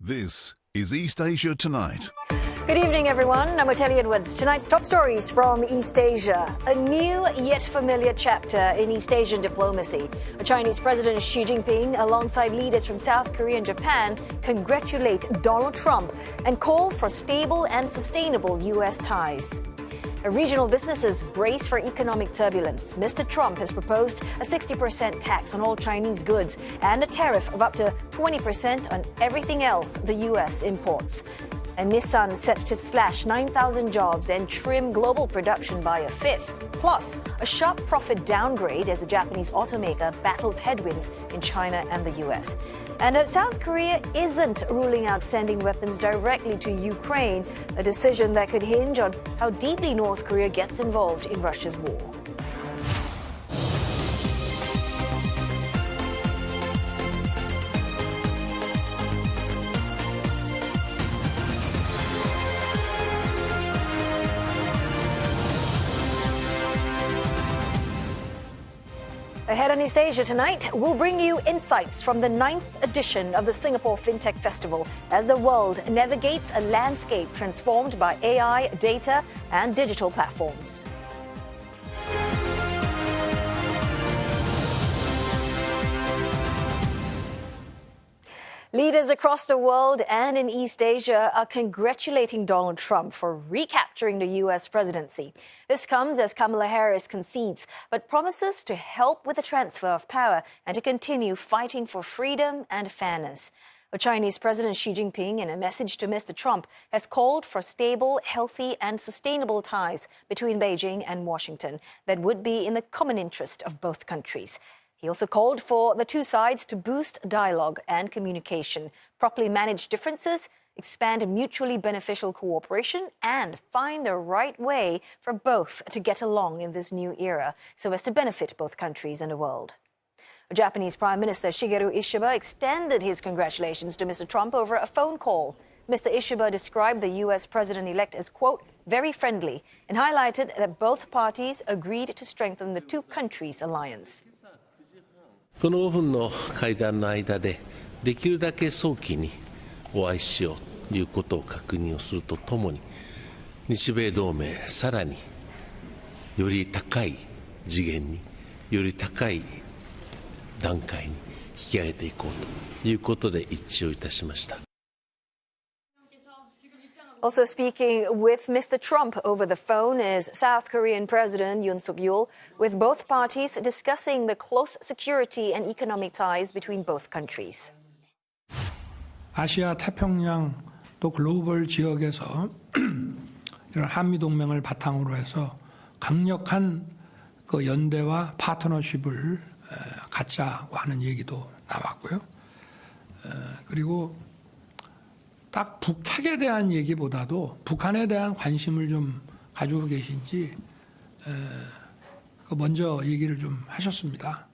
This is East Asia Tonight. Good evening, everyone. I'm Oteli Edwards. Tonight's top stories from East Asia. A new yet familiar chapter in East Asian diplomacy. Chinese President Xi Jinping, alongside leaders from South Korea and Japan, congratulate Donald Trump and call for stable and sustainable U.S. ties. Regional businesses brace for economic turbulence. Mr. Trump has proposed a 60% tax on all Chinese goods and a tariff of up to 20% on everything else the U.S. imports. And Nissan set to slash 9,000 jobs and trim global production by a fifth. Plus, a sharp profit downgrade as the Japanese automaker battles headwinds in China and the U.S. And South Korea isn't ruling out sending weapons directly to Ukraine, a decision that could hinge on how deeply North Korea gets involved in Russia's war. Ahead on East Asia tonight, we'll bring you insights from the 9th edition of the Singapore Fintech Festival as the world navigates a landscape transformed by AI, data, and digital platforms. Leaders across the world and in East Asia are congratulating Donald Trump for recapturing the U.S. presidency. This comes as Kamala Harris concedes, but promises to help with the transfer of power and to continue fighting for freedom and fairness. Chinese President Xi Jinping, in a message to Mr. Trump, has called for stable, healthy, and sustainable ties between Beijing and Washington that would be in the common interest of both countries. He also called for the two sides to boost dialogue and communication, properly manage differences, expand mutually beneficial cooperation, and find the right way for both to get along in this new era so as to benefit both countries and the world. Japanese Prime Minister Shigeru Ishiba extended his congratulations to Mr. Trump over a phone call. Mr. Ishiba described the U.S. president-elect as, quote, very friendly, and highlighted that both parties agreed to strengthen the two countries' alliance. この5分の会談の間でできるだけ早期にお会いしようということを確認をするとともに日米同盟さらにより高い次元により高い段階に引き上げていこうということで一致をいたしました。 Also speaking with Mr. Trump over the phone is South Korean President Yoon Suk-yeol, with both parties discussing the close security and economic ties between both countries. 아시아 태평양 또 글로벌 지역에서 이런 한미 동맹을 바탕으로 해서 강력한 그 연대와 파트너십을 갖자고 하는 얘기도 나왔고요. 그리고 딱 북핵에 대한 얘기보다도 북한에 대한 관심을 좀 가지고 계신지 먼저 얘기를 좀 하셨습니다.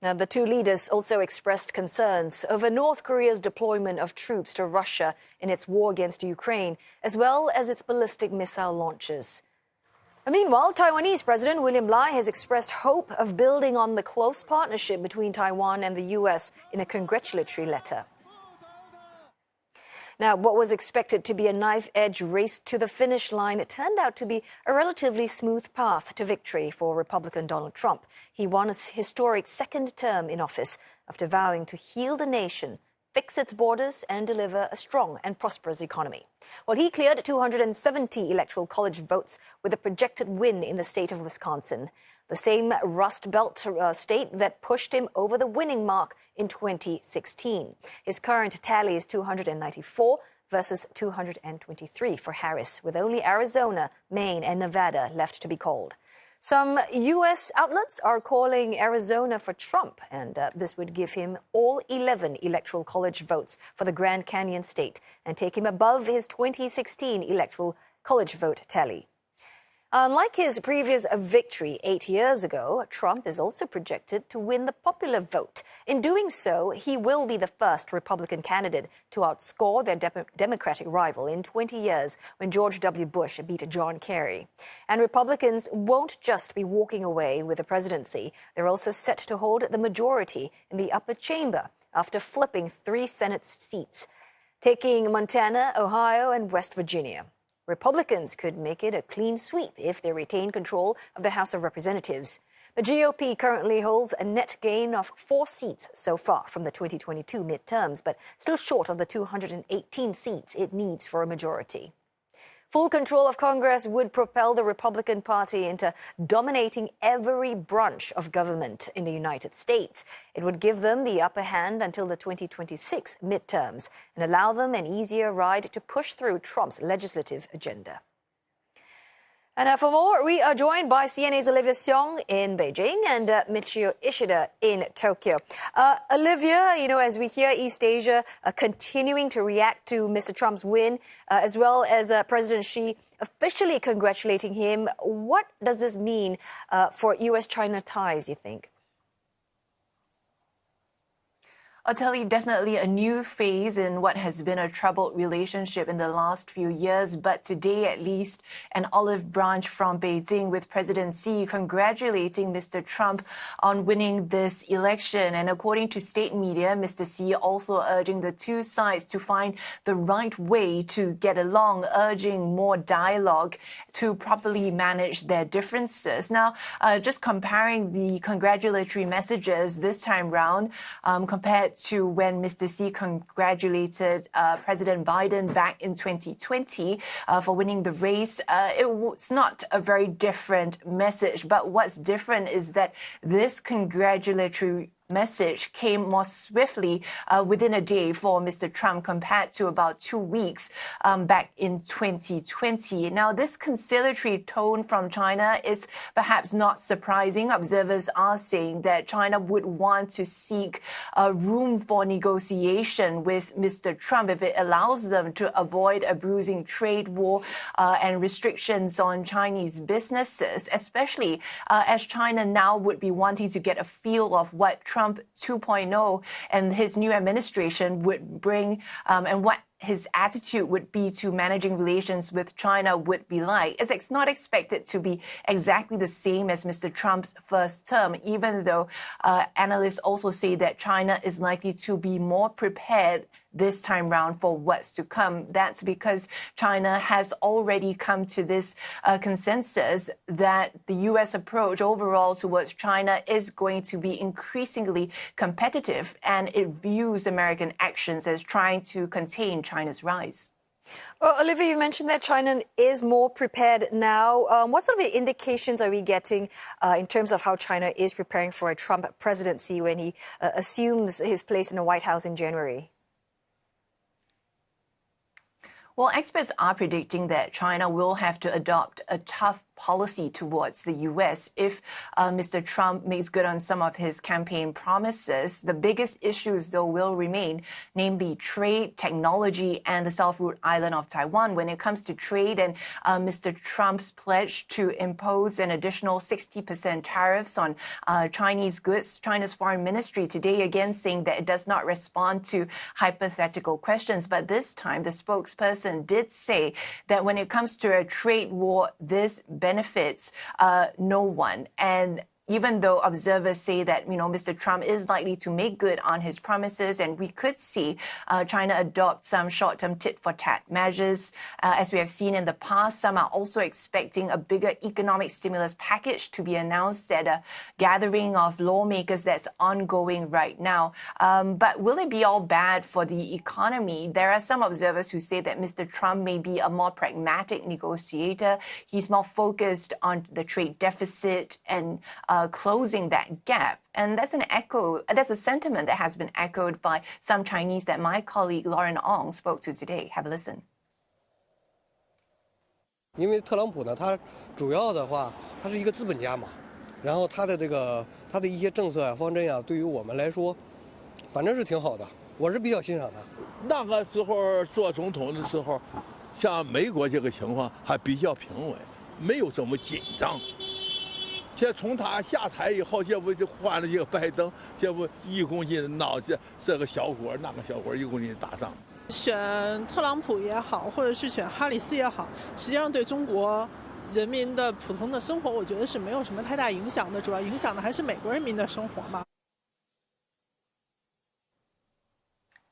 Now, the two leaders also expressed concerns over North Korea's deployment of troops to Russia in its war against Ukraine, as well as its ballistic missile launches. Meanwhile, Taiwanese President William Lai has expressed hope of building on the close partnership between Taiwan and the U.S. in a congratulatory letter. Now, what was expected to be a knife-edge race to the finish line turned out to be a relatively smooth path to victory for Republican Donald Trump. He won his historic second term in office after vowing to heal the nation, fix its borders, and deliver a strong and prosperous economy. Well, he cleared 270 electoral college votes with a projected win in the state of Wisconsin, the same Rust Belt state that pushed him over the winning mark in 2016. His current tally is 294 versus 223 for Harris, with only Arizona, Maine, and Nevada left to be called. Some U.S. outlets are calling Arizona for Trump, and this would give him all 11 electoral college votes for the Grand Canyon state and take him above his 2016 electoral college vote tally. Unlike his previous victory 8 years ago, Trump is also projected to win the popular vote. In doing so, he will be the first Republican candidate to outscore their Democratic rival in 20 years when George W. Bush beat John Kerry. And Republicans won't just be walking away with the presidency. They're also set to hold the majority in the upper chamber after flipping 3 Senate seats, taking Montana, Ohio, and West Virginia. Republicans could make it a clean sweep if they retain control of the House of Representatives. The GOP currently holds a net gain of 4 seats so far from the 2022 midterms, but still short of the 218 seats it needs for a majority. Full control of Congress would propel the Republican Party into dominating every branch of government in the United States. It would give them the upper hand until the 2026 midterms and allow them an easier ride to push through Trump's legislative agenda. And for more, we are joined by CNA's Olivia Seong in Beijing and Michio Ishida in Tokyo. Olivia, as we hear East Asia continuing to react to Mr. Trump's win, as well as President Xi officially congratulating him, what does this mean for U.S.-China ties, you think? I'll tell you, definitely a new phase in what has been a troubled relationship in the last few years. But today, at least, an olive branch from Beijing with President Xi congratulating Mr. Trump on winning this election. And according to state media, Mr. Xi also urging the two sides to find the right way to get along, urging more dialogue to properly manage their differences. Now, just comparing the congratulatory messages this time round compared to when Mr. Xi congratulated President Biden back in 2020 for winning the race. It's not a very different message, but what's different is that this congratulatory message came more swiftly within a day for Mr. Trump compared to about 2 weeks back in 2020. Now, this conciliatory tone from China is perhaps not surprising. Observers are saying that China would want to seek room for negotiation with Mr. Trump if it allows them to avoid a bruising trade war and restrictions on Chinese businesses, especially as China now would be wanting to get a feel of what Trump 2.0 and his new administration would bring and what his attitude would be to managing relations with China would be like. It's not expected to be exactly the same as Mr. Trump's first term, even though analysts also say that China is likely to be more prepared this time round for what's to come. That's because China has already come to this consensus that the U.S. approach overall towards China is going to be increasingly competitive, and it views American actions as trying to contain China's rise. Well, Olivia, you mentioned that China is more prepared now. What sort of indications are we getting in terms of how China is preparing for a Trump presidency when he assumes his place in the White House in January? Well, experts are predicting that China will have to adopt a tough policy towards the U.S. if Mr. Trump makes good on some of his campaign promises. The biggest issues, though, will remain, namely trade, technology, and the self-ruled island of Taiwan. When it comes to trade and Mr. Trump's pledge to impose an additional 60% tariffs on Chinese goods, China's foreign ministry today again saying that it does not respond to hypothetical questions. But this time, the spokesperson did say that when it comes to a trade war, this benefits no one. And even though observers say that, Mr. Trump is likely to make good on his promises, and we could see China adopt some short-term tit-for-tat measures. As we have seen in the past, some are also expecting a bigger economic stimulus package to be announced at a gathering of lawmakers that's ongoing right now. But will it be all bad for the economy? There are some observers who say that Mr. Trump may be a more pragmatic negotiator. He's more focused on the trade deficit and closing that gap. And that's a sentiment that has been echoed by some Chinese that my colleague Lauren Ong spoke to today. Have a listen. 因为特朗普呢，他主要的话，他是一个资本家嘛，然后他的一些政策啊、方针啊，对于我们来说，反正是挺好的，我是比较欣赏的。那个时候做总统的时候，像美国这个情况还比较平稳，没有这么紧张。 这从他下台以后，这不就换了一个拜登，这不1公斤闹这个小伙那个小伙1公斤打仗。选特朗普也好，或者是选哈里斯也好，实际上对中国人民的普通的生活，我觉得是没有什么太大影响的。主要影响的还是美国人民的生活嘛。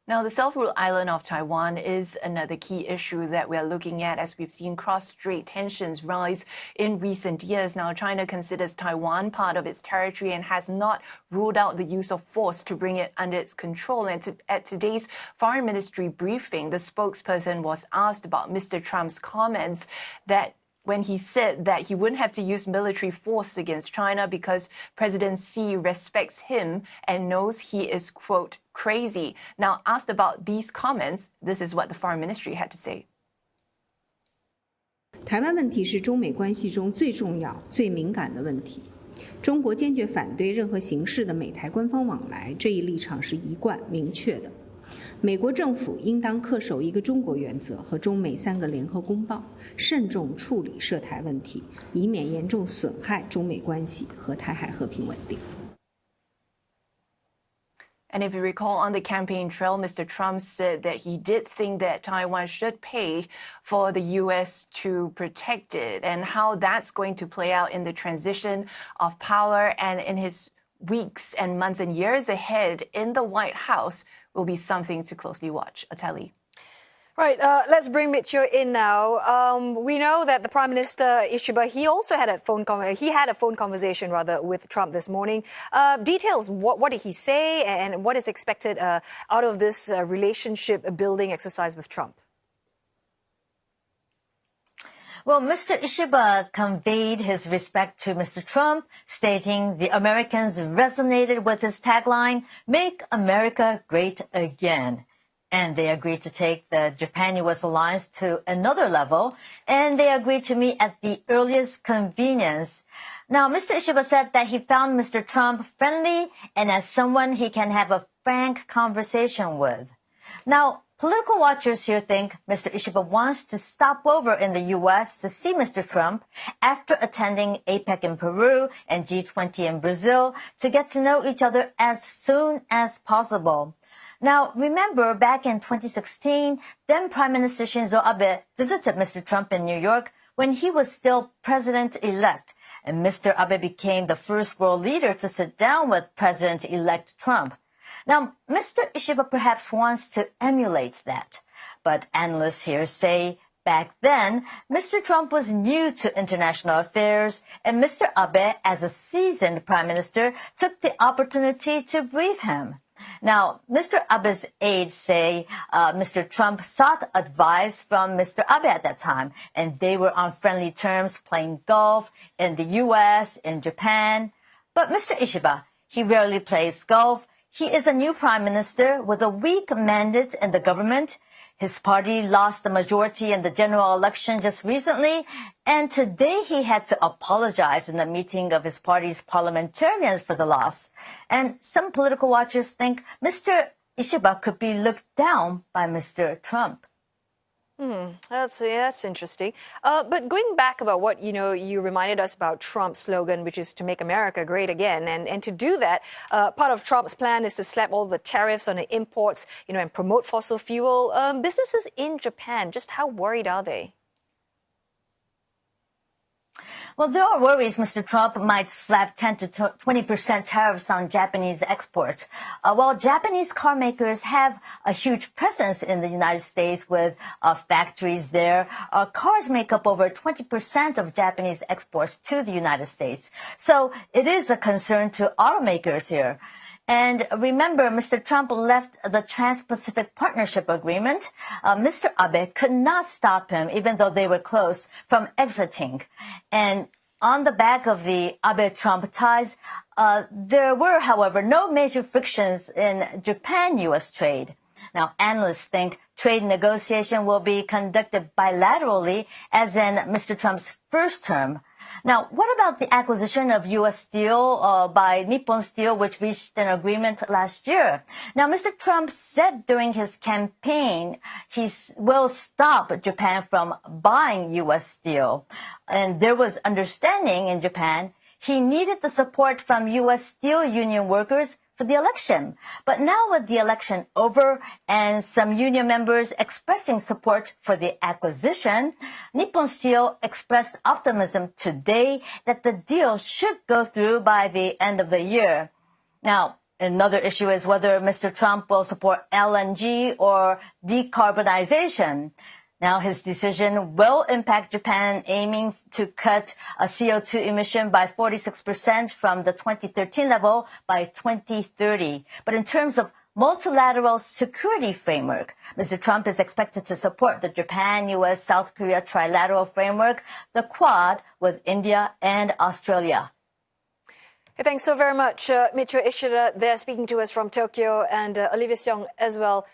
Now, the self-ruled island of Taiwan is another key issue that we're looking at as we've seen cross-strait tensions rise in recent years. Now, China considers Taiwan part of its territory and has not ruled out the use of force to bring it under its control. And at today's Foreign Ministry briefing, the spokesperson was asked about Mr. Trump's comments that when he said that he wouldn't have to use military force against China because President Xi respects him and knows he is, quote, crazy. Now, asked about these comments, this is what the Foreign Ministry had to say. 台湾问题是中美关系中最重要、最敏感的问题。中国坚决反对任何形式的美台官方往来，这一立场是一贯明确的。美国政府应当恪守一个中国原则和中美3个联合公报，慎重处理涉台问题，以免严重损害中美关系和台海和平稳定。And if you recall, on the campaign trail, Mr. Trump said that he did think that Taiwan should pay for the U.S. to protect it, and how that's going to play out in the transition of power and in his weeks and months and years ahead in the White House will be something to closely watch. Ateli. Right, let's bring Mitchell in now. We know that the Prime Minister Ishiba, he also had a phone conversation with Trump this morning. Details, what did he say and what is expected out of this relationship building exercise with Trump? Well, Mr. Ishiba conveyed his respect to Mr. Trump, stating the Americans resonated with his tagline, "Make America Great Again." And they agreed to take the Japan-U.S. alliance to another level, and they agreed to meet at the earliest convenience. Now, Mr. Ishiba said that he found Mr. Trump friendly and as someone he can have a frank conversation with. Now, political watchers here think Mr. Ishiba wants to stop over in the U.S. to see Mr. Trump after attending APEC in Peru and G20 in Brazil to get to know each other as soon as possible. Now, remember, back in 2016, then Prime Minister Shinzo Abe visited Mr. Trump in New York when he was still president-elect, and Mr. Abe became the first world leader to sit down with President-elect Trump. Now, Mr. Ishiba perhaps wants to emulate that, but analysts here say back then, Mr. Trump was new to international affairs, and Mr. Abe, as a seasoned prime minister, took the opportunity to brief him. Now, Mr. Abe's aides say Mr. Trump sought advice from Mr. Abe at that time, and they were on friendly terms playing golf in the U.S., in Japan. But Mr. Ishiba, he rarely plays golf. He is a new prime minister with a weak mandate in the government. His party lost the majority in the general election just recently, and today he had to apologize in a meeting of his party's parliamentarians for the loss. And some political watchers think Mr. Ishiba could be looked down by Mr. Trump. That's interesting. But going back about what, you reminded us about Trump's slogan, which is to make America great again. And to do that, part of Trump's plan is to slap all the tariffs on the imports, and promote fossil fuel. Businesses in Japan, just how worried are they? Well, there are worries Mr. Trump might slap 10 to 20% tariffs on Japanese exports. While Japanese car makers have a huge presence in the United States with factories there, cars make up over 20% of Japanese exports to the United States. So it is a concern to automakers here. And remember, Mr. Trump left the Trans-Pacific Partnership Agreement. Mr. Abe could not stop him, even though they were close, from exiting. And on the back of the Abe-Trump ties, there were, however, no major frictions in Japan-U.S. trade. Now, analysts think trade negotiation will be conducted bilaterally, as in Mr. Trump's first term. Now, what about the acquisition of U.S. Steel by Nippon Steel, which reached an agreement last year? Now, Mr. Trump said during his campaign he will stop Japan from buying U.S. Steel. And there was understanding in Japan he needed the support from U.S. Steel union workers for the election. But now with the election over and some union members expressing support for the acquisition, Nippon Steel expressed optimism today that the deal should go through by the end of the year. Now, Another issue is whether Mr. Trump will support LNG or decarbonization. Now, his decision will impact Japan, aiming to cut a CO2 emission by 46% from the 2013 level by 2030. But in terms of multilateral security framework, Mr. Trump is expected to support the Japan, U.S., South Korea trilateral framework, the Quad, with India and Australia. Hey, thanks so very much, Michio Ishida there speaking to us from Tokyo, and Olivia Seong as well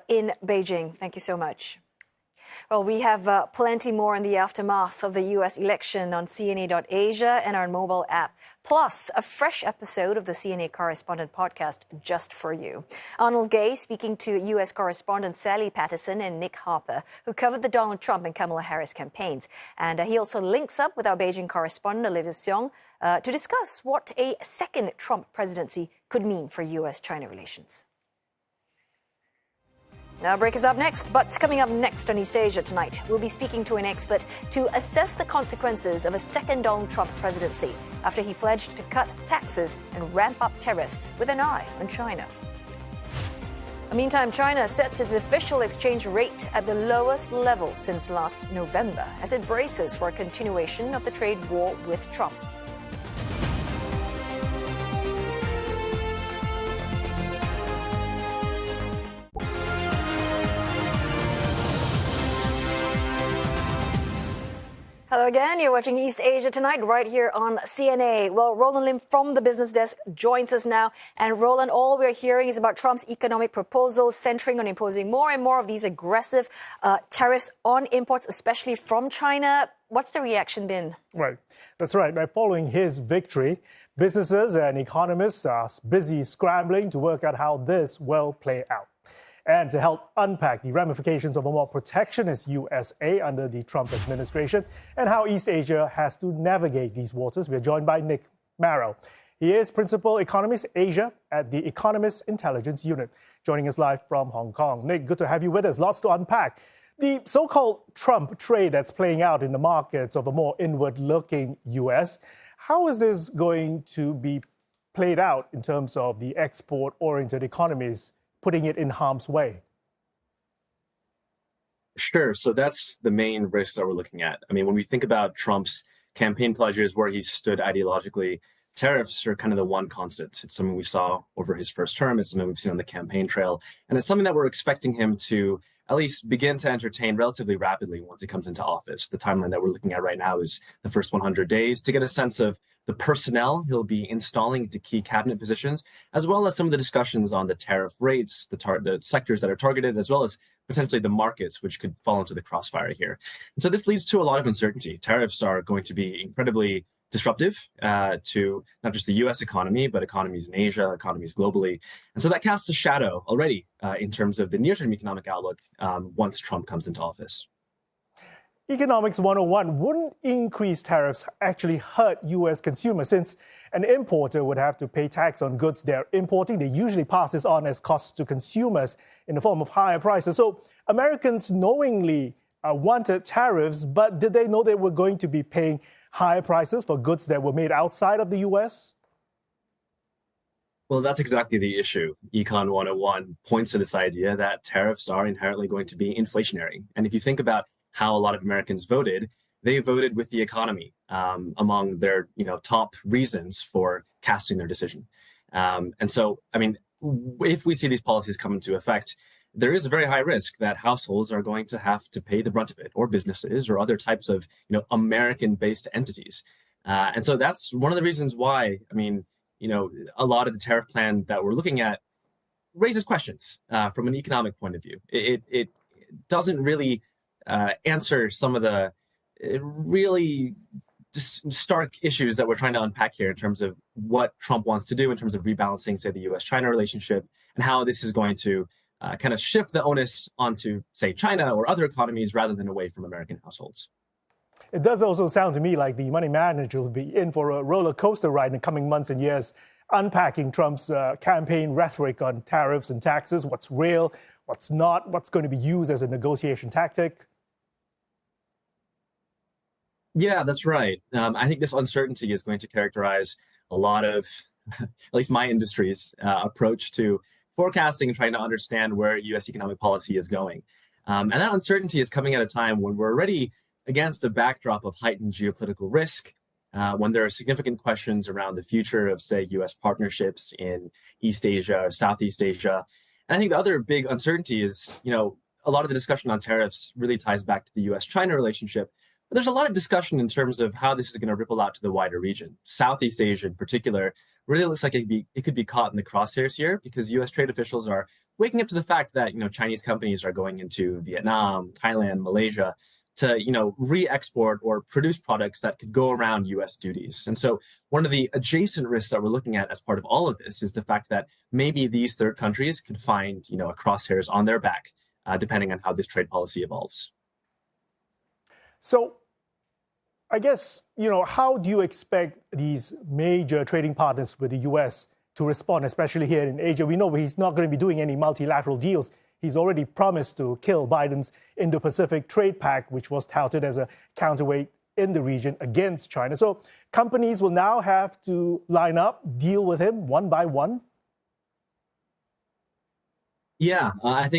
in Beijing. Thank you so much. Well, we have plenty more in the aftermath of the U.S. election on CNA.Asia and our mobile app, plus a fresh episode of the CNA Correspondent podcast just for you. Arnold Gay speaking to U.S. correspondent Sally Patterson and Nick Harper, who covered the Donald Trump and Kamala Harris campaigns. And he also links up with our Beijing correspondent Olivia Seong to discuss what a second Trump presidency could mean for U.S.-China relations. Our break is up next, but coming up next on East Asia tonight, we'll be speaking to an expert to assess the consequences of a second Donald Trump presidency after he pledged to cut taxes and ramp up tariffs with an eye on China. Meantime, China sets its official exchange rate at the lowest level since last November as it braces for a continuation of the trade war with Trump. Hello again. You're watching East Asia Tonight right here on CNA. Well, Roland Lim from the business desk joins us now. And Roland, all we're hearing is about Trump's economic proposals centering on imposing more and more of these aggressive tariffs on imports, especially from China. What's the reaction been? Right. That's right. Following his victory, businesses and economists are busy scrambling to work out how this will play out. And to help unpack the ramifications of a more protectionist USA under the Trump administration and how East Asia has to navigate these waters, we are joined by Nick Marrow. He is Principal Economist Asia at the Economist Intelligence Unit, joining us live from Hong Kong. Nick, good to have you with us. Lots to unpack. The so-called Trump trade that's playing out in the markets of a more inward-looking U.S., how is this going to be played out in terms of the export-oriented economies putting it in harm's way? Sure. So that's the main risk that we're looking at. I mean, when we think about Trump's campaign pledges, where he stood ideologically, tariffs are kind of the one constant. It's something we saw over his first term. It's something we've seen on the campaign trail. And it's something that we're expecting him to at least begin to entertain relatively rapidly once he comes into office. The timeline that we're looking at right now is the first 100 days to get a sense of the personnel he'll be installing into key cabinet positions, as well as some of the discussions on the tariff rates, the sectors that are targeted, as well as potentially the markets, which could fall into the crossfire here. And so this leads to a lot of uncertainty. Tariffs are going to be incredibly disruptive to not just the U.S. economy, but economies in Asia, economies globally. And so that casts a shadow already in terms of the near-term economic outlook once Trump comes into office. Economics 101, wouldn't increased tariffs actually hurt U.S. consumers? Since an importer would have to pay tax on goods they're importing, they usually pass this on as costs to consumers in the form of higher prices. So Americans knowingly wanted tariffs, but did they know they were going to be paying higher prices for goods that were made outside of the U.S.? Well, that's exactly the issue. Econ 101 points to this idea that tariffs are inherently going to be inflationary. And if you think about how a lot of Americans voted, they voted with the economy among their top reasons for casting their decision. And so, I mean, if we see these policies come into effect, there is a very high risk that households are going to have to pay the brunt of it, or businesses or other types of American-based entities. And so that's one of the reasons why, I mean, a lot of the tariff plan that we're looking at raises questions from an economic point of view. It doesn't really answer some of the really stark issues that we're trying to unpack here in terms of what Trump wants to do in terms of rebalancing, say, the U.S.-China relationship, and how this is going to kind of shift the onus onto, say, China or other economies rather than away from American households. It does also sound to me like the money manager will be in for a roller coaster ride in the coming months and years, unpacking Trump's campaign rhetoric on tariffs and taxes, what's real, what's not, what's going to be used as a negotiation tactic. Yeah, that's right. I think this uncertainty is going to characterize a lot of at least my industry's approach to forecasting and trying to understand where U.S. economic policy is going. And that uncertainty is coming at a time when we're already against a backdrop of heightened geopolitical risk, when there are significant questions around the future of, say, U.S. partnerships in East Asia or Southeast Asia. And I think the other big uncertainty is, a lot of the discussion on tariffs really ties back to the U.S.-China relationship. But there's a lot of discussion in terms of how this is going to ripple out to the wider region. Southeast Asia in particular really looks like it could be caught in the crosshairs here, because U.S. trade officials are waking up to the fact that, Chinese companies are going into Vietnam, Thailand, Malaysia to, re-export or produce products that could go around U.S. duties. And so one of the adjacent risks that we're looking at as part of all of this is the fact that maybe these third countries could find, a crosshairs on their back, depending on how this trade policy evolves. So I guess, how do you expect these major trading partners with the U.S. to respond, especially here in Asia? We know he's not going to be doing any multilateral deals. He's already promised to kill Biden's Indo-Pacific Trade Pact, which was touted as a counterweight in the region against China. So companies will now have to line up, deal with him one by one. Yeah, I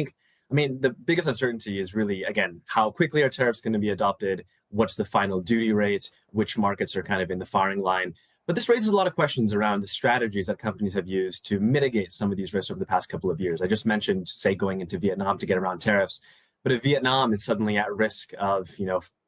mean, the biggest uncertainty is really, again, how quickly are tariffs going to be adopted? What's the final duty rate? Which markets are kind of in the firing line? But this raises a lot of questions around the strategies that companies have used to mitigate some of these risks over the past couple of years. I just mentioned, say, going into Vietnam to get around tariffs. But if Vietnam is suddenly at risk of,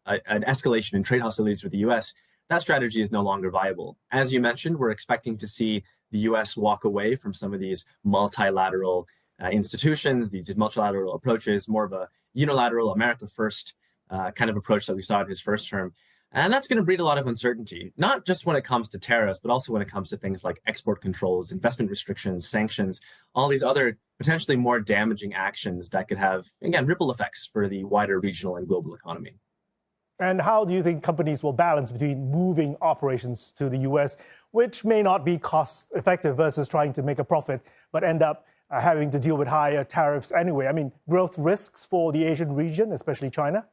an escalation in trade hostilities with the U.S., that strategy is no longer viable. As you mentioned, we're expecting to see the U.S. walk away from some of these multilateral institutions, these multilateral approaches, more of a unilateral, America first kind of approach that we saw in his first term. And that's going to breed a lot of uncertainty, not just when it comes to tariffs, but also when it comes to things like export controls, investment restrictions, sanctions, all these other potentially more damaging actions that could have, again, ripple effects for the wider regional and global economy. And how do you think companies will balance between moving operations to the U.S., which may not be cost effective, versus trying to make a profit, but end up having to deal with higher tariffs anyway? I mean, growth risks for the Asian region, especially China?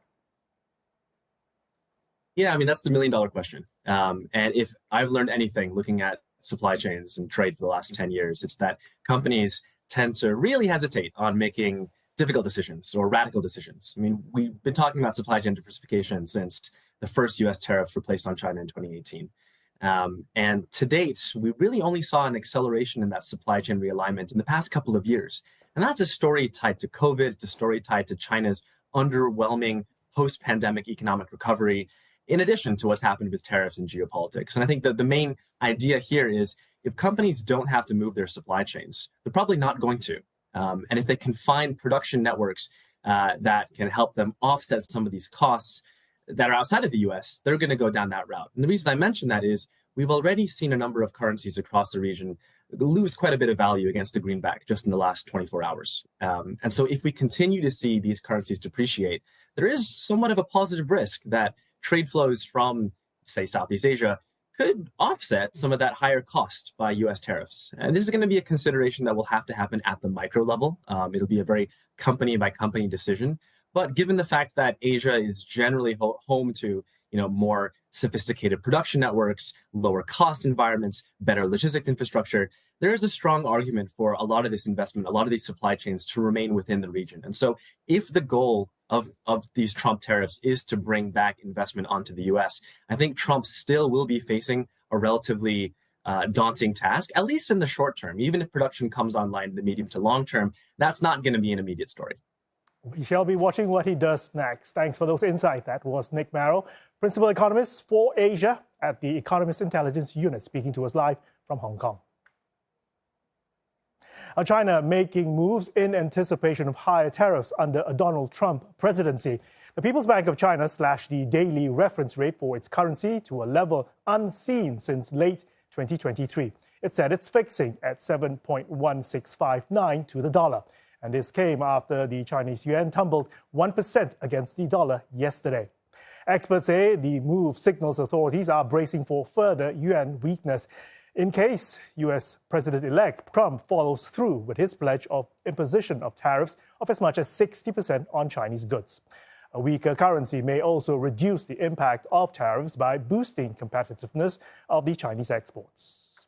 Yeah, I mean, that's the million-dollar question. And if I've learned anything looking at supply chains and trade for the last 10 years, it's that companies tend to really hesitate on making difficult decisions or radical decisions. I mean, we've been talking about supply chain diversification since the first U.S. tariffs were placed on China in 2018. And to date, we really only saw an acceleration in that supply chain realignment in the past couple of years. And that's a story tied to COVID, it's a story tied to China's underwhelming post-pandemic economic recovery, in addition to what's happened with tariffs and geopolitics. And I think that the main idea here is if companies don't have to move their supply chains, they're probably not going to. And if they can find production networks that can help them offset some of these costs that are outside of the US, they're going to go down that route. And the reason I mention that is we've already seen a number of currencies across the region lose quite a bit of value against the greenback just in the last 24 hours. And so if we continue to see these currencies depreciate, there is somewhat of a positive risk that trade flows from, say, Southeast Asia could offset some of that higher cost by U.S. tariffs. And this is going to be a consideration that will have to happen at the micro level. It'll be a very company-by-company decision. But given the fact that Asia is generally home to, more sophisticated production networks, lower cost environments, better logistics infrastructure, there is a strong argument for a lot of this investment, a lot of these supply chains to remain within the region. And so if the goal of these Trump tariffs is to bring back investment onto the U.S., I think Trump still will be facing a relatively daunting task, at least in the short term. Even if production comes online in the medium to long term, that's not going to be an immediate story. We shall be watching what he does next. Thanks for those insights. That was Nick Merrill, Principal Economist for Asia at the Economist Intelligence Unit, speaking to us live from Hong Kong. China making moves in anticipation of higher tariffs under a Donald Trump presidency. The People's Bank of China slashed the daily reference rate for its currency to a level unseen since late 2023. It said it's fixing at 7.1659 to the dollar. And this came after the Chinese yuan tumbled 1% against the dollar yesterday. Experts say the move signals authorities are bracing for further yuan weakness in case U.S. President-elect Trump follows through with his pledge of imposition of tariffs of as much as 60% on Chinese goods. A weaker currency may also reduce the impact of tariffs by boosting competitiveness of the Chinese exports.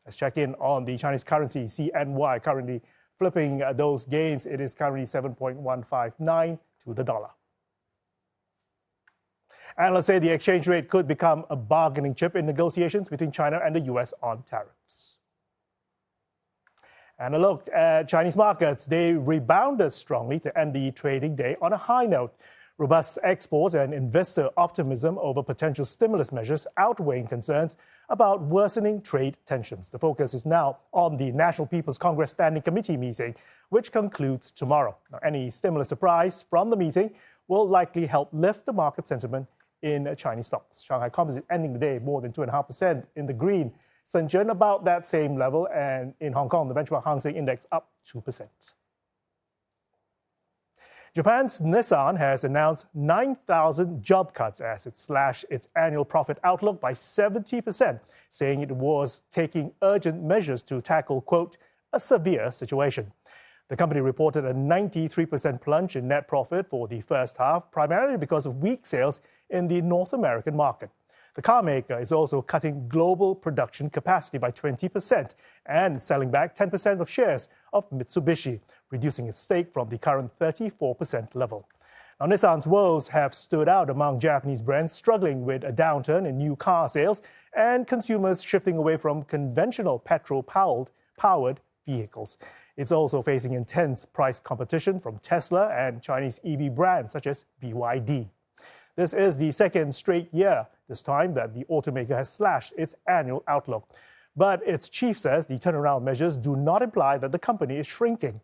Let's check in on the Chinese currency, CNY, currently flipping those gains. It is currently 7.159 to the dollar. Analysts say the exchange rate could become a bargaining chip in negotiations between China and the US on tariffs. And a look at Chinese markets. They rebounded strongly to end the trading day on a high note. Robust exports and investor optimism over potential stimulus measures outweighing concerns about worsening trade tensions. The focus is now on the National People's Congress Standing Committee meeting, which concludes tomorrow. Now, any stimulus surprise from the meeting will likely help lift the market sentiment in Chinese stocks. Shanghai Composite ending the day more than 2.5% in the green. Shenzhen about that same level, and in Hong Kong, the benchmark Hang Seng Index up 2%. Japan's Nissan has announced 9,000 job cuts as it slashed its annual profit outlook by 70%, saying it was taking urgent measures to tackle, quote, a severe situation. The company reported a 93% plunge in net profit for the first half, primarily because of weak sales in the North American market. The car maker is also cutting global production capacity by 20% and selling back 10% of shares of Mitsubishi, reducing its stake from the current 34% level. Now, Nissan's woes have stood out among Japanese brands struggling with a downturn in new car sales and consumers shifting away from conventional petrol-powered vehicles. It's also facing intense price competition from Tesla and Chinese EV brands such as BYD. This is the second straight year, this time, that the automaker has slashed its annual outlook. But its chief says the turnaround measures do not imply that the company is shrinking,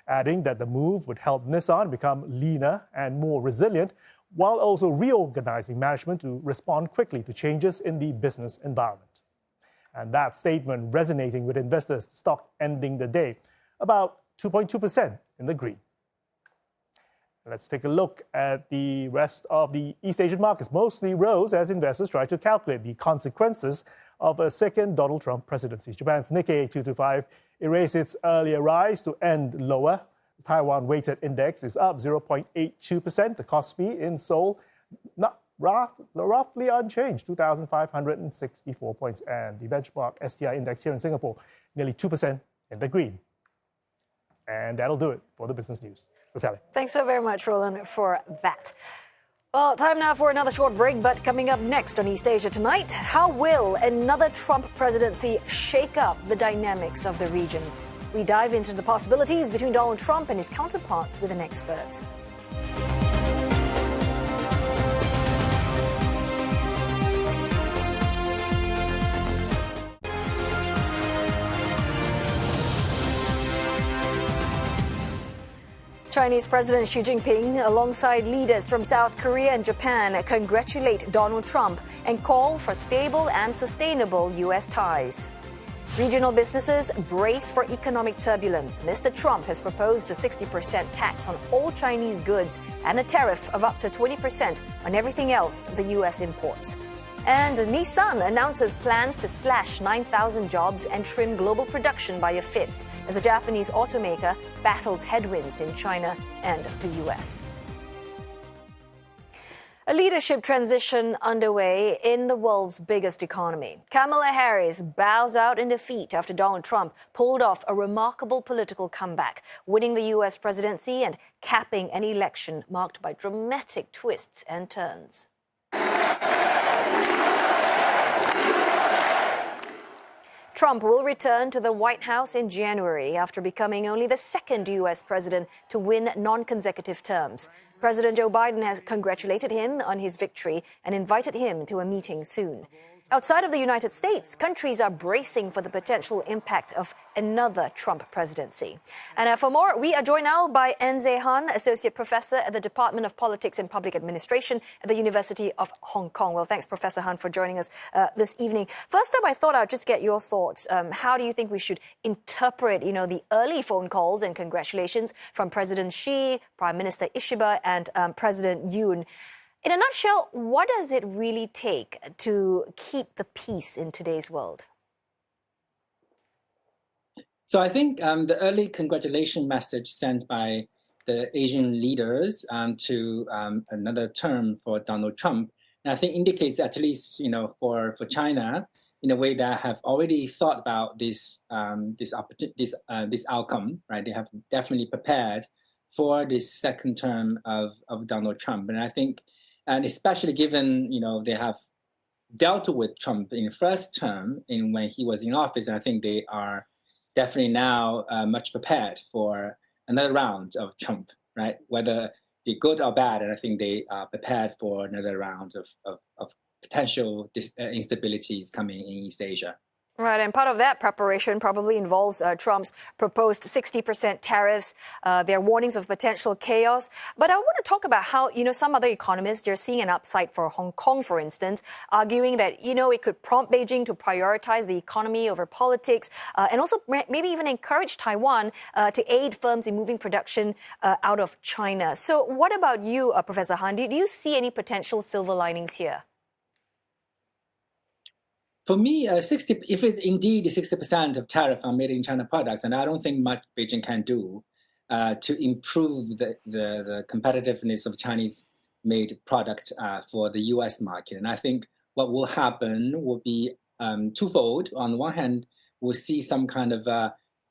adding that the move would help Nissan become leaner and more resilient, while also reorganizing management to respond quickly to changes in the business environment. And that statement resonating with investors, the stock ending the day about 2.2% in the green. Let's take a look at the rest of the East Asian markets. Mostly rose as investors try to calculate the consequences of a second Donald Trump presidency. Japan's Nikkei 225 erased its earlier rise to end lower. The Taiwan weighted index is up 0.82%. The Kospi in Seoul roughly unchanged, 2,564 points. And the benchmark STI index here in Singapore, nearly 2% in the green. And that'll do it for the business news. Natalie. Thanks so very much, Roland, for that. Well, time now for another short break, but coming up next on East Asia Tonight, how will another Trump presidency shake up the dynamics of the region? We dive into the possibilities between Donald Trump and his counterparts with an expert. Chinese President Xi Jinping, alongside leaders from South Korea and Japan, congratulate Donald Trump and call for stable and sustainable U.S. ties. Regional businesses brace for economic turbulence. Mr. Trump has proposed a 60% tax on all Chinese goods and a tariff of up to 20% on everything else the U.S. imports. And Nissan announces plans to slash 9,000 jobs and trim global production by a fifth, as the Japanese automaker battles headwinds in China and the U.S. A leadership transition underway in the world's biggest economy. Kamala Harris bows out in defeat after Donald Trump pulled off a remarkable political comeback, winning the U.S. presidency and capping an election marked by dramatic twists and turns. Trump will return to the White House in January after becoming only the second U.S. president to win non-consecutive terms. President Joe Biden has congratulated him on his victory and invited him to a meeting soon. Outside of the United States, countries are bracing for the potential impact of another Trump presidency. And for more, we are joined now by Enze Han, Associate Professor at the Department of Politics and Public Administration at the University of Hong Kong. Well, thanks, Professor Han, for joining us this evening. First up, I thought I'd just get your thoughts. How do you think we should interpret, the early phone calls and congratulations from President Xi, Prime Minister Ishiba, and President Yoon? In a nutshell, what does it really take to keep the peace in today's world? So I think the early congratulation message sent by the Asian leaders to another term for Donald Trump, and I think indicates at least, for China, in a way that have already thought about this outcome, right? They have definitely prepared for this second term of Donald Trump, and I think, and especially given they have dealt with Trump in the first term when he was in office, and I think they are definitely now much prepared for another round of Trump, right? Whether be good or bad, and I think they are prepared for another round of potential instabilities coming in East Asia. Right, and part of that preparation probably involves Trump's proposed 60% tariffs, their warnings of potential chaos. But I want to talk about how, some other economists, they're seeing an upside for Hong Kong, for instance, arguing that, it could prompt Beijing to prioritize the economy over politics, and also maybe even encourage Taiwan to aid firms in moving production out of China. So what about you, Professor Han? Do you see any potential silver linings here? For me, if it's indeed 60% of tariff on made in China products, and I don't think much Beijing can do to improve the competitiveness of Chinese-made product for the U.S. market. And I think what will happen will be twofold. On the one hand, we'll see some kind of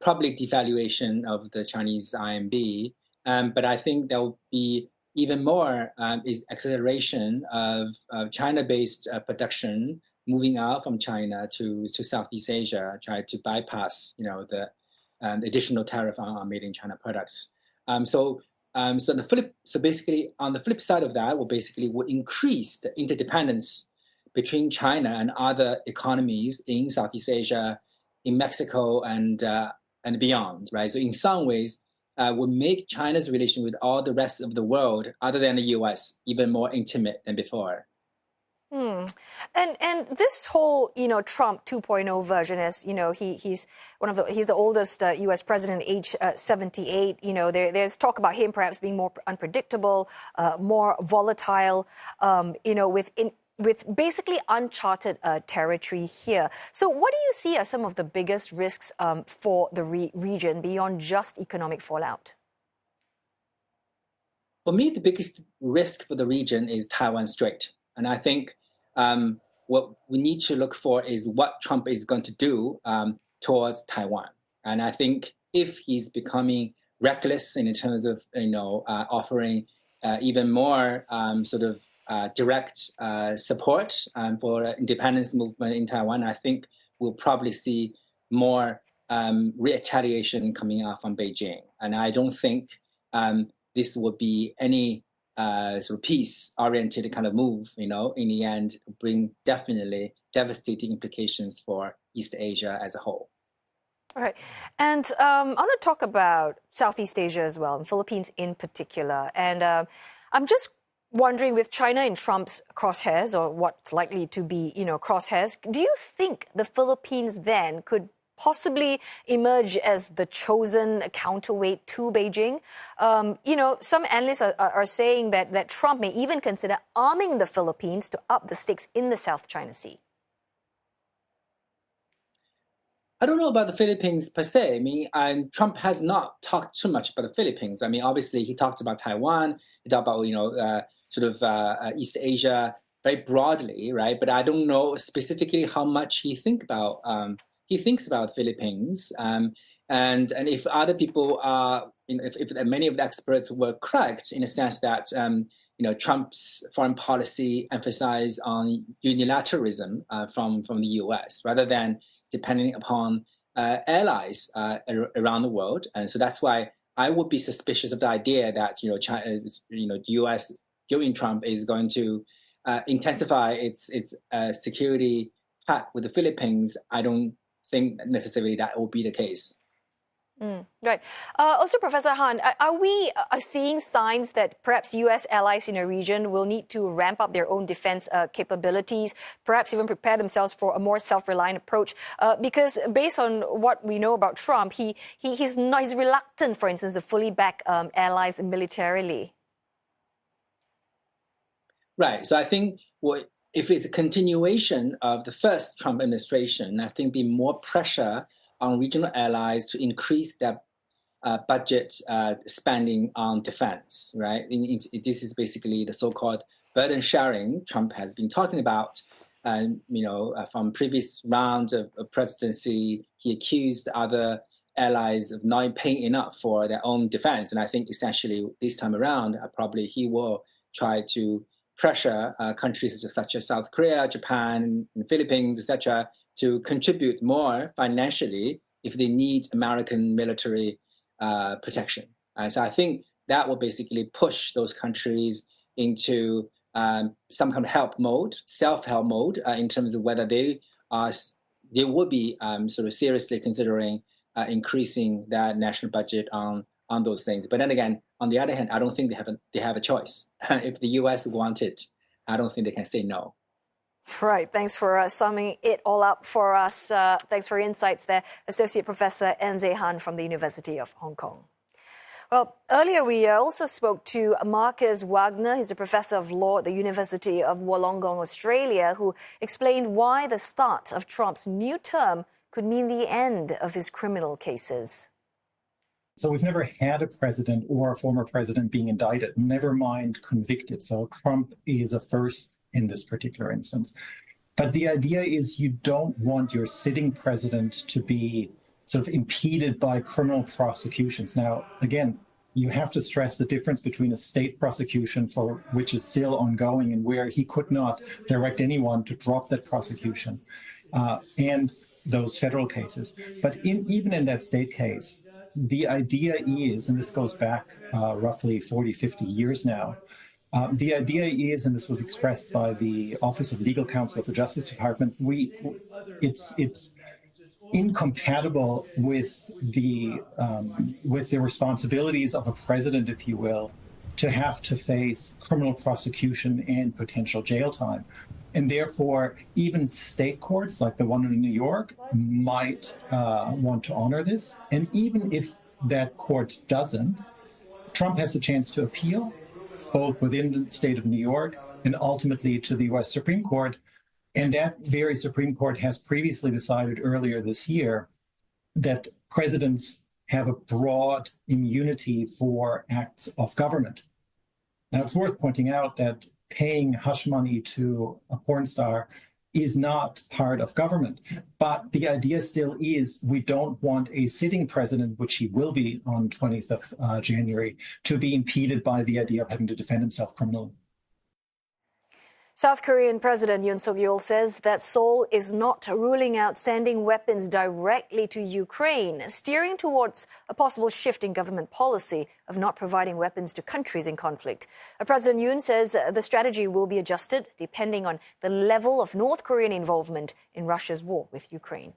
public devaluation of the Chinese RMB, but I think there will be even more is acceleration of China-based production moving out from China to Southeast Asia, try to bypass, the additional tariff on made in China products. So basically, on the flip side of that, will increase the interdependence between China and other economies in Southeast Asia, in Mexico, and beyond, right? So in some ways, will make China's relation with all the rest of the world, other than the U.S., even more intimate than before. And this whole Trump 2.0 version, as he's the oldest U.S. president, age 78. There's talk about him perhaps being more unpredictable, more volatile. With basically uncharted territory here. So what do you see as some of the biggest risks for the region beyond just economic fallout? For me, the biggest risk for the region is Taiwan Strait. And I think what we need to look for is what Trump is going to do towards Taiwan. And I think if he's becoming reckless in terms of offering even more direct support for independence movement in Taiwan, I think we'll probably see more retaliation coming out from Beijing. And I don't think this will be any peace-oriented kind of move, in the end, bring definitely devastating implications for East Asia as a whole. All right. And I want to talk about Southeast Asia as well, and Philippines in particular. And I'm just wondering, with China in Trump's crosshairs, or what's likely to be, crosshairs, do you think the Philippines then could possibly emerge as the chosen counterweight to Beijing? Some analysts are saying that Trump may even consider arming the Philippines to up the stakes in the South China Sea. I don't know about the Philippines per se. I mean, Trump has not talked too much about the Philippines. I mean, obviously, he talked about Taiwan. He talked about, East Asia very broadly, right? But I don't know specifically how much he thinks about Philippines. And if other people are, if many of the experts were correct in the sense that, Trump's foreign policy emphasized on unilateralism from the U.S. rather than depending upon allies around the world. And so that's why I would be suspicious of the idea that, China, the U.S. during Trump is going to intensify its security pact with the Philippines. I don't think necessarily that will be the case. Right. Also, Professor Han, are we seeing signs that perhaps U.S. allies in the region will need to ramp up their own defense capabilities, perhaps even prepare themselves for a more self-reliant approach? Because based on what we know about Trump, he's reluctant, for instance, to fully back allies militarily. Right. So I think if it's a continuation of the first Trump administration, I think be more pressure on regional allies to increase their budget spending on defense, right? This is basically the so-called burden sharing Trump has been talking about. from previous rounds of presidency, he accused other allies of not paying enough for their own defense. And I think essentially this time around, probably he will try to pressure countries such as South Korea, Japan, and Philippines, etc., to contribute more financially if they need American military protection. So I think that will basically push those countries into some kind of help mode, self-help mode, in terms of whether they would be sort of seriously considering increasing their national budget on those things. But then again, on the other hand, I don't think they have a choice. If the U.S. want it, I don't think they can say no. Right. Thanks for summing it all up for us. Thanks for your insights there, Associate Professor Enze Han from the University of Hong Kong. Well, earlier we also spoke to Marcus Wagner. He's a professor of law at the University of Wollongong, Australia, who explained why the start of Trump's new term could mean the end of his criminal cases. So we've never had a president or a former president being indicted, never mind convicted. So Trump is a first in this particular instance. But the idea is you don't want your sitting president to be sort of impeded by criminal prosecutions. Now, again, you have to stress the difference between a state prosecution for which is still ongoing and where he could not direct anyone to drop that prosecution and those federal cases. But even in that state case, the idea is, and this goes back roughly 40, 50 years now, the idea is, and this was expressed by the Office of Legal Counsel of the Justice Department, it's incompatible with the responsibilities of a president, if you will, to have to face criminal prosecution and potential jail time. And therefore, even state courts like the one in New York might want to honor this. And even if that court doesn't, Trump has a chance to appeal, both within the state of New York and ultimately to the U.S. Supreme Court. And that very Supreme Court has previously decided earlier this year that presidents have a broad immunity for acts of government. Now, it's worth pointing out that paying hush money to a porn star is not part of government. But the idea still is we don't want a sitting president, which he will be on 20th of January, to be impeded by the idea of having to defend himself criminally. South Korean President Yoon Suk-yeol says that Seoul is not ruling out sending weapons directly to Ukraine, steering towards a possible shift in government policy of not providing weapons to countries in conflict. President Yoon says the strategy will be adjusted depending on the level of North Korean involvement in Russia's war with Ukraine.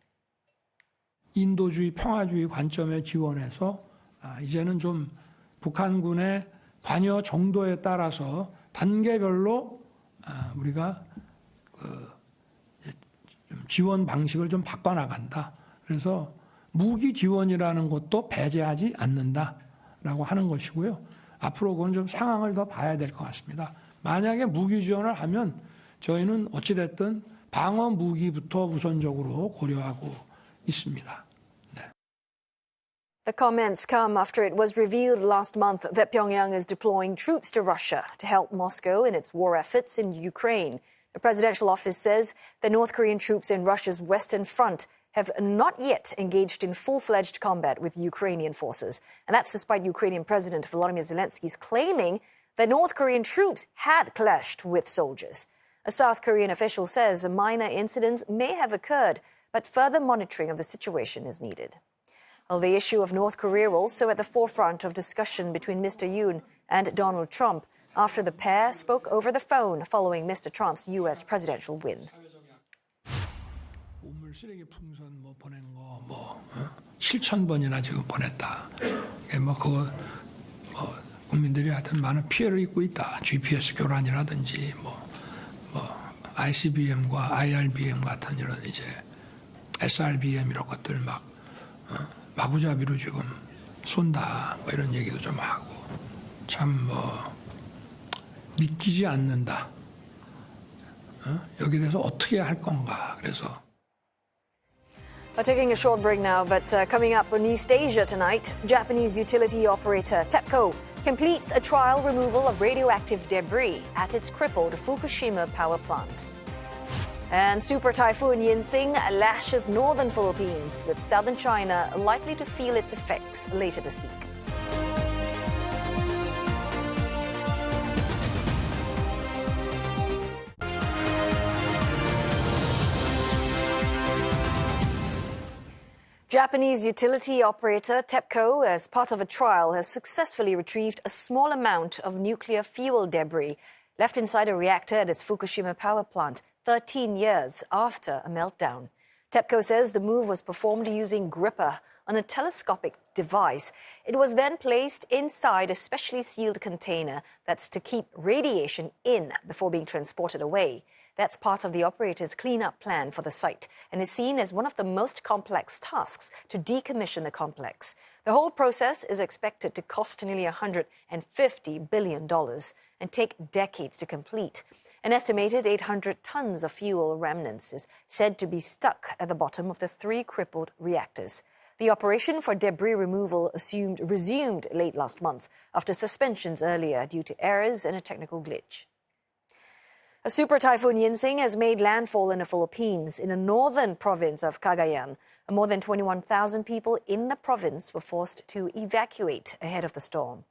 인도주의, 평화주의 관점에 지원해서 이제는 좀 북한군의 관여 정도에 따라서 단계별로 우리가 지원 방식을 좀 바꿔나간다. 그래서 무기 지원이라는 것도 배제하지 않는다라고 하는 것이고요. 앞으로 그건 좀 상황을 더 봐야 될 것 같습니다. 만약에 무기 지원을 하면 저희는 어찌됐든 방어 무기부터 우선적으로 고려하고 있습니다. The comments come after it was revealed last month that Pyongyang is deploying troops to Russia to help Moscow in its war efforts in Ukraine. The presidential office says the North Korean troops in Russia's Western Front have not yet engaged in full-fledged combat with Ukrainian forces. And that's despite Ukrainian President Volodymyr Zelensky's claiming that North Korean troops had clashed with soldiers. A South Korean official says minor incidents may have occurred, but further monitoring of the situation is needed. Well, the issue of North Korea also at the forefront of discussion between Mr. Yoon and Donald Trump after the pair spoke over the phone following Mr. Trump's U.S. presidential win. 오물 쓰레기 풍선 보낸 거 7,000번이나 지금 보냈다. 그거 국민들이 하여튼 많은 피해를 입고 있다. GPS 교란이라든지 ICBM과 IRBM 같은 이런 이제 SRBM 이런 것들 마구잡이로 지금 쏜다. 이런 얘기도 좀 하고 참 믿기지 않는다. 여기에 대해서 어떻게 할 건가. 그래서 We're taking a short break now, but coming up on East Asia tonight, Japanese utility operator TEPCO completes a trial removal of radioactive debris at its crippled Fukushima power plant. And Super Typhoon Yinxing lashes northern Philippines, with southern China likely to feel its effects later this week. Japanese utility operator TEPCO, as part of a trial, has successfully retrieved a small amount of nuclear fuel debris left inside a reactor at its Fukushima power plant 13 years after a meltdown. TEPCO says the move was performed using gripper on a telescopic device. It was then placed inside a specially sealed container that's to keep radiation in before being transported away. That's part of the operator's cleanup plan for the site and is seen as one of the most complex tasks to decommission the complex. The whole process is expected to cost nearly $150 billion and take decades to complete. An estimated 800 tons of fuel remnants is said to be stuck at the bottom of the 3 crippled reactors. The operation for debris removal resumed late last month after suspensions earlier due to errors and a technical glitch. A super typhoon Yinxing has made landfall in the Philippines in the northern province of Cagayan. More than 21,000 people in the province were forced to evacuate ahead of the storm.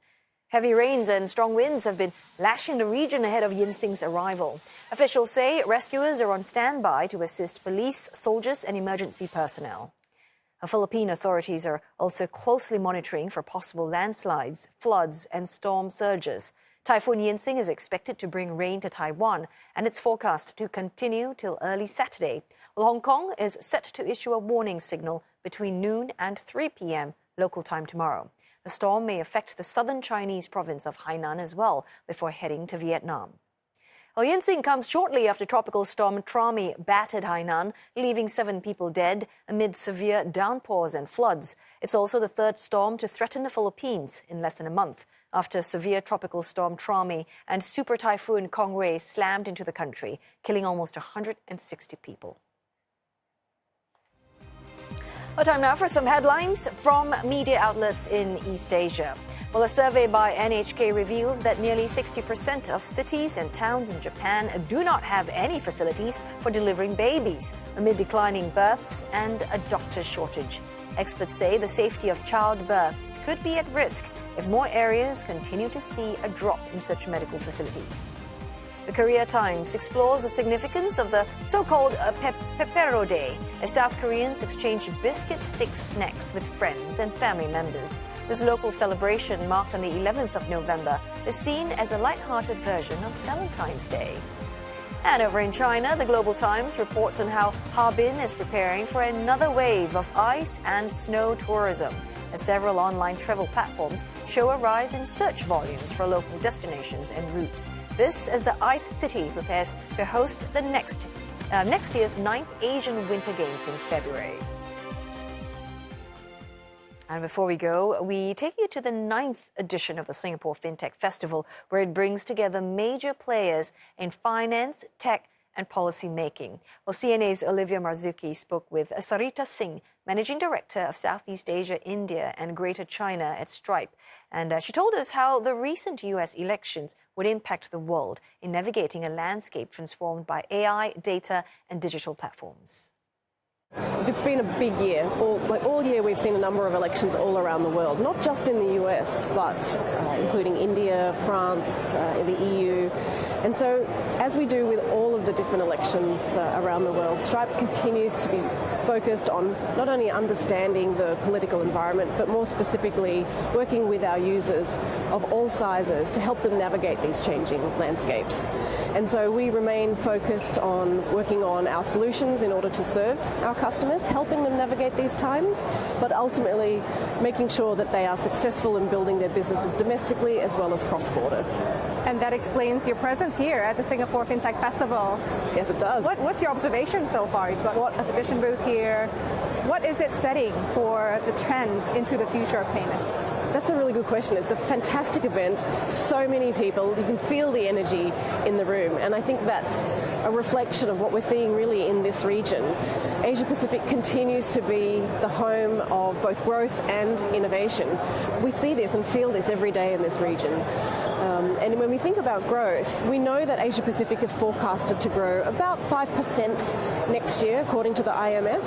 Heavy rains and strong winds have been lashing the region ahead of Yinxing's arrival. Officials say rescuers are on standby to assist police, soldiers, and emergency personnel. Philippine authorities are also closely monitoring for possible landslides, floods, and storm surges. Typhoon Yinxing is expected to bring rain to Taiwan, and it's forecast to continue till early Saturday. Well, Hong Kong is set to issue a warning signal between noon and 3 p.m. local time tomorrow. The storm may affect the southern Chinese province of Hainan as well before heading to Vietnam. Well, Yinxing comes shortly after tropical storm Trami battered Hainan, leaving 7 people dead amid severe downpours and floods. It's also the third storm to threaten the Philippines in less than a month after severe tropical storm Trami and super typhoon Kongray slammed into the country, killing almost 160 people. Well, time now for some headlines from media outlets in East Asia. Well, a survey by NHK reveals that nearly 60% of cities and towns in Japan do not have any facilities for delivering babies amid declining births and a doctor shortage. Experts say the safety of childbirths could be at risk if more areas continue to see a drop in such medical facilities. The Korea Times explores the significance of the so-called Pepero Day, as South Koreans exchange biscuit stick snacks with friends and family members. This local celebration, marked on the 11th of November, is seen as a light-hearted version of Valentine's Day. And over in China, the Global Times reports on how Harbin is preparing for another wave of ice and snow tourism, as several online travel platforms show a rise in search volumes for local destinations and routes. This as the Ice City prepares to host the next year's 9th Asian Winter Games in February. And before we go, we take you to the 9th edition of the Singapore Fintech Festival, where it brings together major players in finance, tech, and policy making. Well, CNA's Olivia Marzuki spoke with Sarita Singh, Managing Director of Southeast Asia, India, and Greater China at Stripe. And she told us how the recent U.S. elections would impact the world in navigating a landscape transformed by AI, data, and digital platforms. It's been a big year. All year we've seen a number of elections all around the world, not just in the US, but including India, France, the EU. And so, as we do with all of the different elections around the world, Stripe continues to be focused on not only understanding the political environment, but more specifically working with our users of all sizes to help them navigate these changing landscapes. And so we remain focused on working on our solutions in order to serve our customers, helping them navigate these times, but ultimately making sure that they are successful in building their businesses domestically as well as cross-border. And that explains your presence here at the Singapore Fintech Festival. Yes, it does. What's your observation so far? You've got an exhibition booth here. What is it setting for the trend into the future of payments? That's a really good question. It's a fantastic event. So many people. You can feel the energy in the room. And I think that's a reflection of what we're seeing really in this region. Asia Pacific continues to be the home of both growth and innovation. We see this and feel this every day in this region. And when we think about growth, we know that Asia Pacific is forecasted to grow about 5% next year, according to the IMF.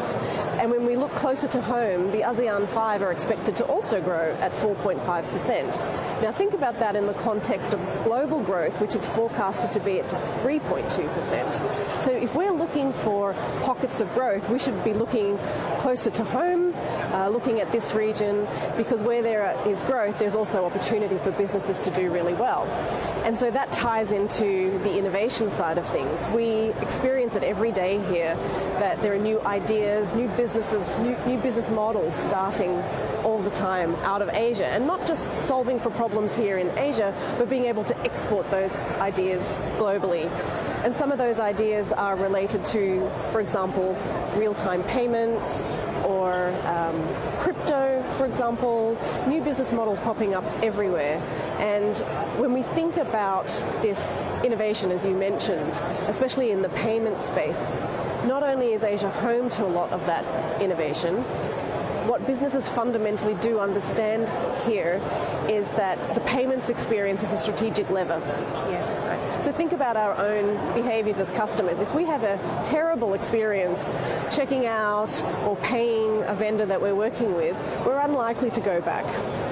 And when we look closer to home, the ASEAN 5 are expected to also grow at 4.5%. Now think about that in the context of global growth, which is forecasted to be at just 3.2%. So if we're looking for pockets of growth, we should be looking closer to home, looking at this region, because where there is growth, there's also opportunity for businesses to do really well. And so that ties into the innovation side of things. We experience it every day here, that there are new ideas, new businesses, new business models starting all the time out of Asia, and not just solving for problems here in Asia, but being able to export those ideas globally. And some of those ideas are related to, for example, real-time payments or crypto, for example, new business models popping up everywhere. And when we think about this innovation, as you mentioned, especially in the payment space, not only is Asia home to a lot of that innovation, what businesses fundamentally do understand here is that the payments experience is a strategic lever. Yes. Right? So think about our own behaviors as customers. If we have a terrible experience checking out or paying a vendor that we're working with, we're unlikely to go back.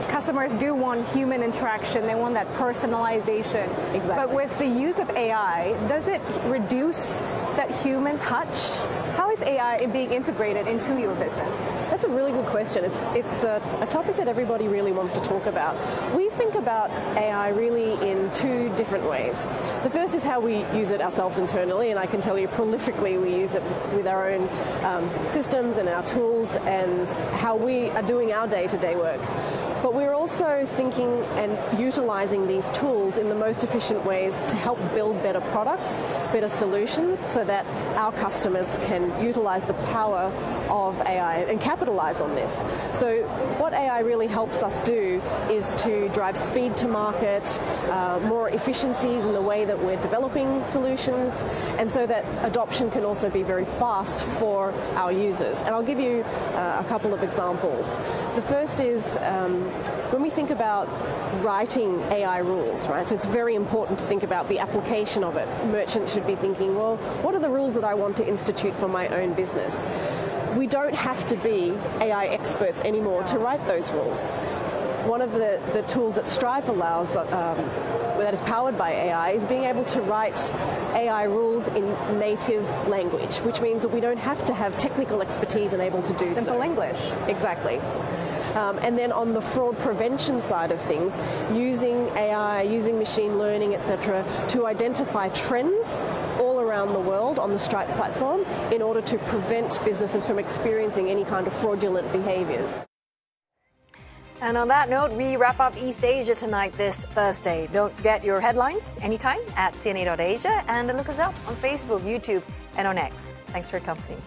Customers do want human interaction. They want that personalization. Exactly. But with the use of AI, does it reduce that human touch? How is AI being integrated into your business? That's a really good question. It's a topic that everybody really wants to talk about. We think about AI really in two different ways. The first is how we use it ourselves internally, and I can tell you prolifically we use it with our own systems and our tools and how we are doing our day-to-day work. But we're also thinking and utilizing these tools in the most efficient ways to help build better products, better solutions, so that our customers can utilize the power of AI and capitalize on this. So what AI really helps us do is to drive speed to market, more efficiencies in the way that we're developing solutions, and so that adoption can also be very fast for our users. And I'll give you a couple of examples. The first is when we think about writing AI rules, right? So it's very important to think about the application of it. Merchants should be thinking, well, what are the rules that I want to institute for my own business? We don't have to be AI experts anymore to write those rules. One of the tools that Stripe allows that is powered by AI is being able to write AI rules in native language, which means that we don't have to have technical expertise and able to do so. Simple English. Exactly. And then on the fraud prevention side of things, using AI, using machine learning, etc., to identify trends all around the world on the Stripe platform in order to prevent businesses from experiencing any kind of fraudulent behaviors. And on that note, we wrap up East Asia tonight this Thursday. Don't forget your headlines anytime at CNA.Asia, and look us up on Facebook, YouTube, and on X. Thanks for your company.